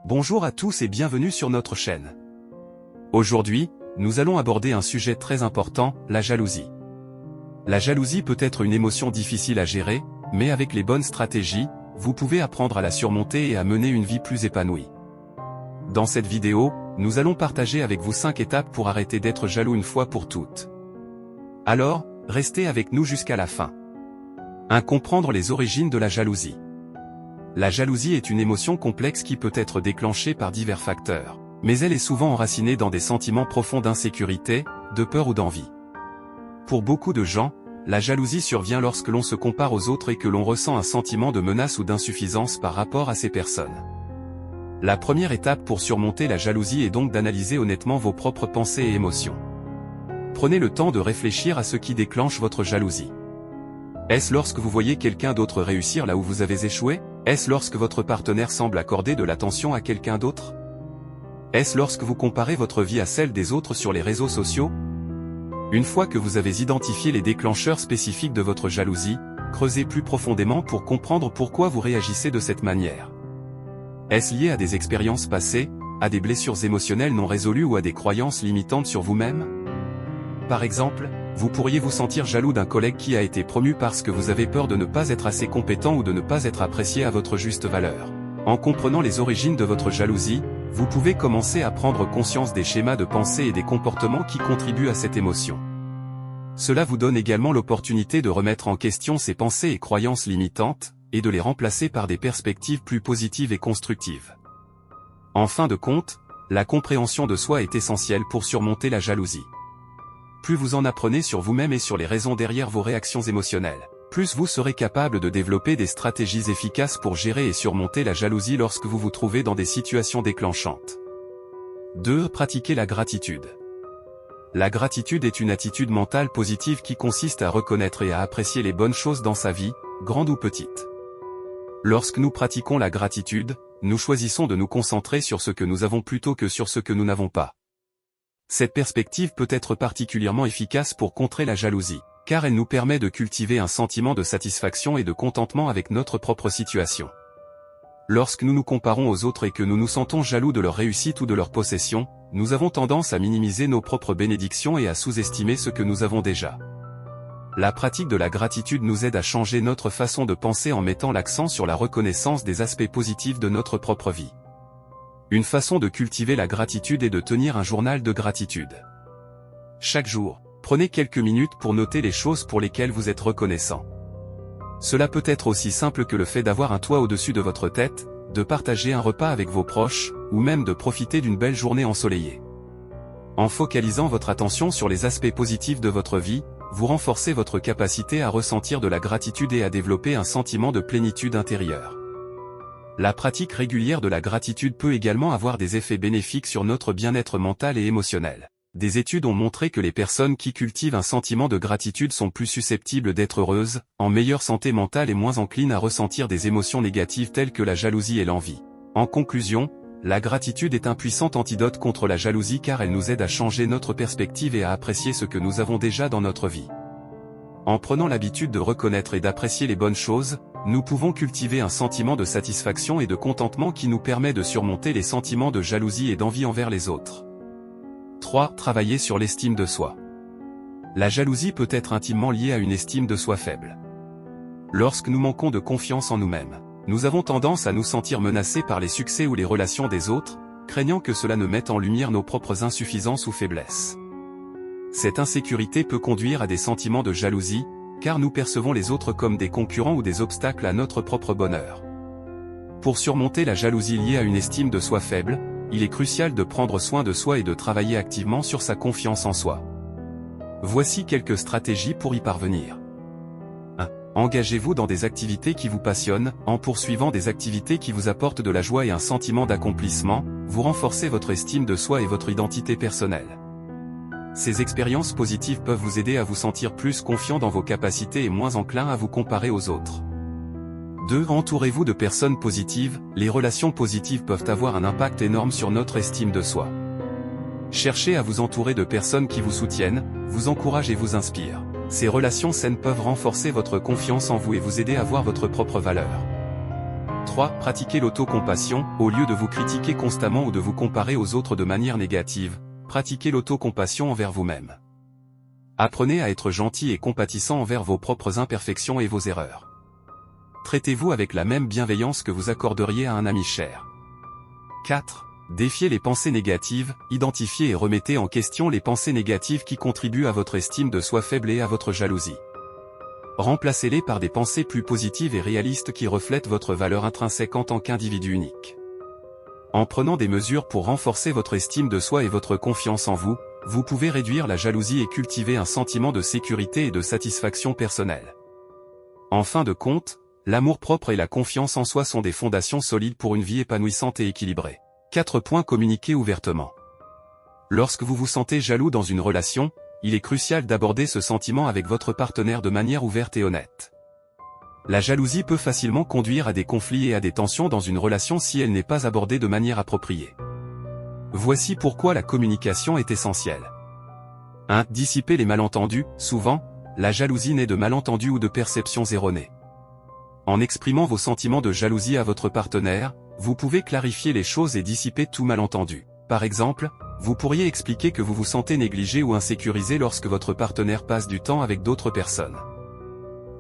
Bonjour à tous et bienvenue sur notre chaîne. Aujourd'hui, nous allons aborder un sujet très important, la jalousie. La jalousie peut être une émotion difficile à gérer, mais avec les bonnes stratégies, vous pouvez apprendre à la surmonter et à mener une vie plus épanouie. Dans cette vidéo, nous allons partager avec vous 5 étapes pour arrêter d'être jaloux une fois pour toutes. Alors, restez avec nous jusqu'à la fin. 1. Comprendre les origines de la jalousie. La jalousie est une émotion complexe qui peut être déclenchée par divers facteurs, mais elle est souvent enracinée dans des sentiments profonds d'insécurité, de peur ou d'envie. Pour beaucoup de gens, la jalousie survient lorsque l'on se compare aux autres et que l'on ressent un sentiment de menace ou d'insuffisance par rapport à ces personnes. La première étape pour surmonter la jalousie est donc d'analyser honnêtement vos propres pensées et émotions. Prenez le temps de réfléchir à ce qui déclenche votre jalousie. Est-ce lorsque vous voyez quelqu'un d'autre réussir là où vous avez échoué? Est-ce lorsque votre partenaire semble accorder de l'attention à quelqu'un d'autre? Est-ce lorsque vous comparez votre vie à celle des autres sur les réseaux sociaux? Une fois que vous avez identifié les déclencheurs spécifiques de votre jalousie, creusez plus profondément pour comprendre pourquoi vous réagissez de cette manière. Est-ce lié à des expériences passées, à des blessures émotionnelles non résolues ou à des croyances limitantes sur vous-même? Par exemple, vous pourriez vous sentir jaloux d'un collègue qui a été promu parce que vous avez peur de ne pas être assez compétent ou de ne pas être apprécié à votre juste valeur. En comprenant les origines de votre jalousie, vous pouvez commencer à prendre conscience des schémas de pensée et des comportements qui contribuent à cette émotion. Cela vous donne également l'opportunité de remettre en question ces pensées et croyances limitantes, et de les remplacer par des perspectives plus positives et constructives. En fin de compte, la compréhension de soi est essentielle pour surmonter la jalousie. Plus vous en apprenez sur vous-même et sur les raisons derrière vos réactions émotionnelles, plus vous serez capable de développer des stratégies efficaces pour gérer et surmonter la jalousie lorsque vous vous trouvez dans des situations déclenchantes. 2. Pratiquer la gratitude. La gratitude est une attitude mentale positive qui consiste à reconnaître et à apprécier les bonnes choses dans sa vie, grandes ou petites. Lorsque nous pratiquons la gratitude, nous choisissons de nous concentrer sur ce que nous avons plutôt que sur ce que nous n'avons pas. Cette perspective peut être particulièrement efficace pour contrer la jalousie, car elle nous permet de cultiver un sentiment de satisfaction et de contentement avec notre propre situation. Lorsque nous nous comparons aux autres et que nous nous sentons jaloux de leur réussite ou de leur possession, nous avons tendance à minimiser nos propres bénédictions et à sous-estimer ce que nous avons déjà. La pratique de la gratitude nous aide à changer notre façon de penser en mettant l'accent sur la reconnaissance des aspects positifs de notre propre vie. Une façon de cultiver la gratitude est de tenir un journal de gratitude. Chaque jour, prenez quelques minutes pour noter les choses pour lesquelles vous êtes reconnaissant. Cela peut être aussi simple que le fait d'avoir un toit au-dessus de votre tête, de partager un repas avec vos proches, ou même de profiter d'une belle journée ensoleillée. En focalisant votre attention sur les aspects positifs de votre vie, vous renforcez votre capacité à ressentir de la gratitude et à développer un sentiment de plénitude intérieure. La pratique régulière de la gratitude peut également avoir des effets bénéfiques sur notre bien-être mental et émotionnel. Des études ont montré que les personnes qui cultivent un sentiment de gratitude sont plus susceptibles d'être heureuses, en meilleure santé mentale et moins enclines à ressentir des émotions négatives telles que la jalousie et l'envie. En conclusion, la gratitude est un puissant antidote contre la jalousie car elle nous aide à changer notre perspective et à apprécier ce que nous avons déjà dans notre vie. En prenant l'habitude de reconnaître et d'apprécier les bonnes choses, nous pouvons cultiver un sentiment de satisfaction et de contentement qui nous permet de surmonter les sentiments de jalousie et d'envie envers les autres. 3. Travailler sur l'estime de soi. La jalousie peut être intimement liée à une estime de soi faible. Lorsque nous manquons de confiance en nous-mêmes, nous avons tendance à nous sentir menacés par les succès ou les relations des autres, craignant que cela ne mette en lumière nos propres insuffisances ou faiblesses. Cette insécurité peut conduire à des sentiments de jalousie, car nous percevons les autres comme des concurrents ou des obstacles à notre propre bonheur. Pour surmonter la jalousie liée à une estime de soi faible, il est crucial de prendre soin de soi et de travailler activement sur sa confiance en soi. Voici quelques stratégies pour y parvenir. 1. Engagez-vous dans des activités qui vous passionnent. En poursuivant des activités qui vous apportent de la joie et un sentiment d'accomplissement, vous renforcez votre estime de soi et votre identité personnelle. Ces expériences positives peuvent vous aider à vous sentir plus confiant dans vos capacités et moins enclin à vous comparer aux autres. 2. Entourez-vous de personnes positives. Les relations positives peuvent avoir un impact énorme sur notre estime de soi. Cherchez à vous entourer de personnes qui vous soutiennent, vous encouragent et vous inspirent. Ces relations saines peuvent renforcer votre confiance en vous et vous aider à voir votre propre valeur. 3. Pratiquez l'autocompassion. Au lieu de vous critiquer constamment ou de vous comparer aux autres de manière négative, pratiquez l'autocompassion envers vous-même. Apprenez à être gentil et compatissant envers vos propres imperfections et vos erreurs. Traitez-vous avec la même bienveillance que vous accorderiez à un ami cher. 4. Défiez les pensées négatives, identifiez et remettez en question les pensées négatives qui contribuent à votre estime de soi faible et à votre jalousie. Remplacez-les par des pensées plus positives et réalistes qui reflètent votre valeur intrinsèque en tant qu'individu unique. En prenant des mesures pour renforcer votre estime de soi et votre confiance en vous, vous pouvez réduire la jalousie et cultiver un sentiment de sécurité et de satisfaction personnelle. En fin de compte, l'amour-propre et la confiance en soi sont des fondations solides pour une vie épanouissante et équilibrée. 4. Communiquer ouvertement. Lorsque vous vous sentez jaloux dans une relation, il est crucial d'aborder ce sentiment avec votre partenaire de manière ouverte et honnête. La jalousie peut facilement conduire à des conflits et à des tensions dans une relation si elle n'est pas abordée de manière appropriée. Voici pourquoi la communication est essentielle. 1. Dissiper les malentendus. Souvent, la jalousie naît de malentendus ou de perceptions erronées. En exprimant vos sentiments de jalousie à votre partenaire, vous pouvez clarifier les choses et dissiper tout malentendu. Par exemple, vous pourriez expliquer que vous vous sentez négligé ou insécurisé lorsque votre partenaire passe du temps avec d'autres personnes.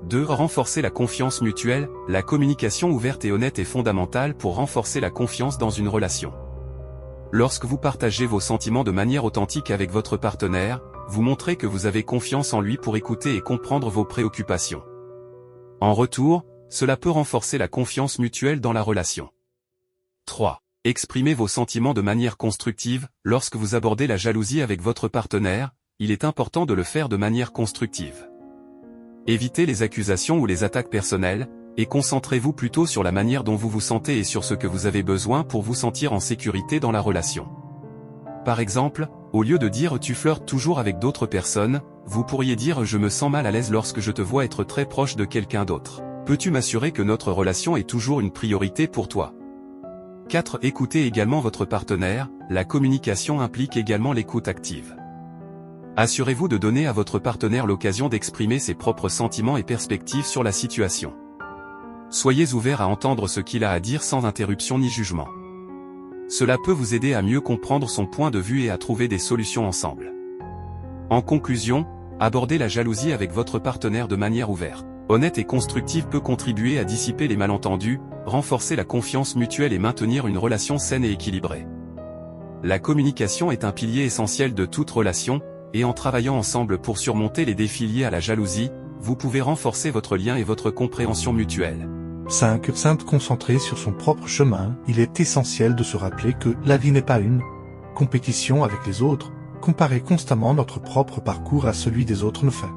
2. Renforcer la confiance mutuelle. La communication ouverte et honnête est fondamentale pour renforcer la confiance dans une relation. Lorsque vous partagez vos sentiments de manière authentique avec votre partenaire, vous montrez que vous avez confiance en lui pour écouter et comprendre vos préoccupations. En retour, cela peut renforcer la confiance mutuelle dans la relation. 3. Exprimez vos sentiments de manière constructive. Lorsque vous abordez la jalousie avec votre partenaire, il est important de le faire de manière constructive. Évitez les accusations ou les attaques personnelles, et concentrez-vous plutôt sur la manière dont vous vous sentez et sur ce que vous avez besoin pour vous sentir en sécurité dans la relation. Par exemple, au lieu de dire « tu flirtes toujours avec d'autres personnes », vous pourriez dire « je me sens mal à l'aise lorsque je te vois être très proche de quelqu'un d'autre. Peux-tu m'assurer que notre relation est toujours une priorité pour toi ?» 4. Écoutez également votre partenaire. La communication implique également l'écoute active. Assurez-vous de donner à votre partenaire l'occasion d'exprimer ses propres sentiments et perspectives sur la situation. Soyez ouvert à entendre ce qu'il a à dire sans interruption ni jugement. Cela peut vous aider à mieux comprendre son point de vue et à trouver des solutions ensemble. En conclusion, aborder la jalousie avec votre partenaire de manière ouverte, honnête et constructive peut contribuer à dissiper les malentendus, renforcer la confiance mutuelle et maintenir une relation saine et équilibrée. La communication est un pilier essentiel de toute relation, et en travaillant ensemble pour surmonter les défis liés à la jalousie, vous pouvez renforcer votre lien et votre compréhension mutuelle. 5. S'être concentré sur son propre chemin. Il est essentiel de se rappeler que la vie n'est pas une compétition avec les autres. Comparer constamment notre propre parcours à celui des autres ne fait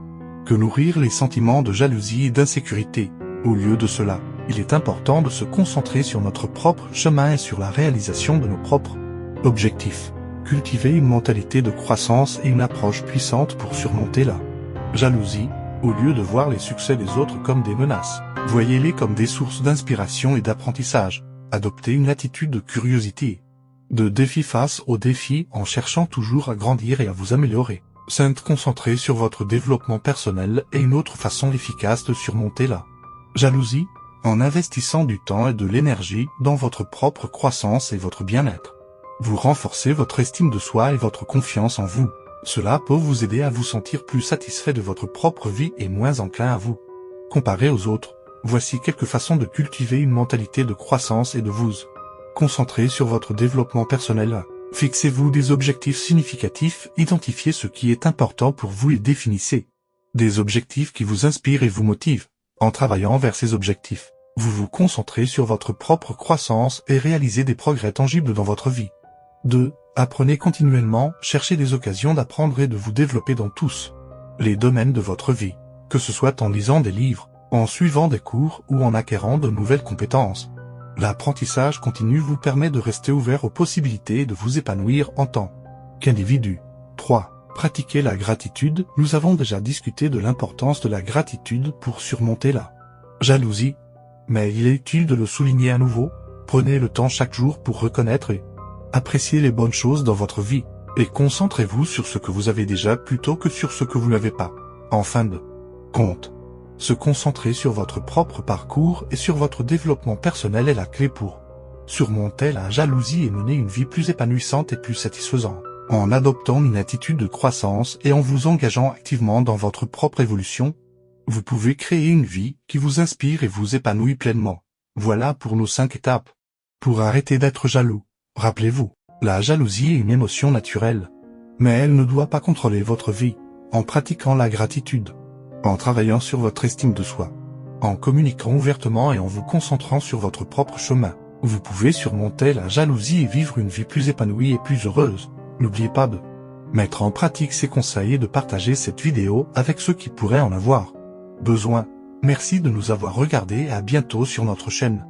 que nourrir les sentiments de jalousie et d'insécurité. Au lieu de cela, il est important de se concentrer sur notre propre chemin et sur la réalisation de nos propres objectifs. Cultiver une mentalité de croissance et une approche puissante pour surmonter la jalousie. Au lieu de voir les succès des autres comme des menaces, voyez-les comme des sources d'inspiration et d'apprentissage. Adoptez une attitude de curiosité, de défi face aux défis en cherchant toujours à grandir et à vous améliorer. S'être concentré sur votre développement personnel est une autre façon efficace de surmonter la jalousie, en investissant du temps et de l'énergie dans votre propre croissance et votre bien-être. Vous renforcez votre estime de soi et votre confiance en vous. Cela peut vous aider à vous sentir plus satisfait de votre propre vie et moins enclin à vous comparer aux autres. Voici quelques façons de cultiver une mentalité de croissance et de vous concentrer sur votre développement personnel. Fixez-vous des objectifs significatifs, identifiez ce qui est important pour vous et définissez des objectifs qui vous inspirent et vous motivent. En travaillant vers ces objectifs, vous vous concentrez sur votre propre croissance et réalisez des progrès tangibles dans votre vie. 2. Apprenez continuellement, cherchez des occasions d'apprendre et de vous développer dans tous les domaines de votre vie, que ce soit en lisant des livres, en suivant des cours ou en acquérant de nouvelles compétences. L'apprentissage continu vous permet de rester ouvert aux possibilités et de vous épanouir en tant qu'individu. 3. Pratiquez la gratitude. Nous avons déjà discuté de l'importance de la gratitude pour surmonter la jalousie, mais il est utile de le souligner à nouveau. Prenez le temps chaque jour pour reconnaître et apprécier les bonnes choses dans votre vie, et concentrez-vous sur ce que vous avez déjà plutôt que sur ce que vous n'avez pas. En fin de compte, Se concentrer sur votre propre parcours et sur votre développement personnel est la clé pour surmonter la jalousie et mener une vie plus épanouissante et plus satisfaisante. En adoptant une attitude de croissance et en vous engageant activement dans votre propre évolution, vous pouvez créer une vie qui vous inspire et vous épanouit pleinement. Voilà pour nos 5 étapes. Pour arrêter d'être jaloux, rappelez-vous, la jalousie est une émotion naturelle. Mais elle ne doit pas contrôler votre vie. En pratiquant la gratitude, en travaillant sur votre estime de soi, en communiquant ouvertement et en vous concentrant sur votre propre chemin, vous pouvez surmonter la jalousie et vivre une vie plus épanouie et plus heureuse. N'oubliez pas de mettre en pratique ces conseils et de partager cette vidéo avec ceux qui pourraient en avoir besoin. Merci de nous avoir regardés et à bientôt sur notre chaîne.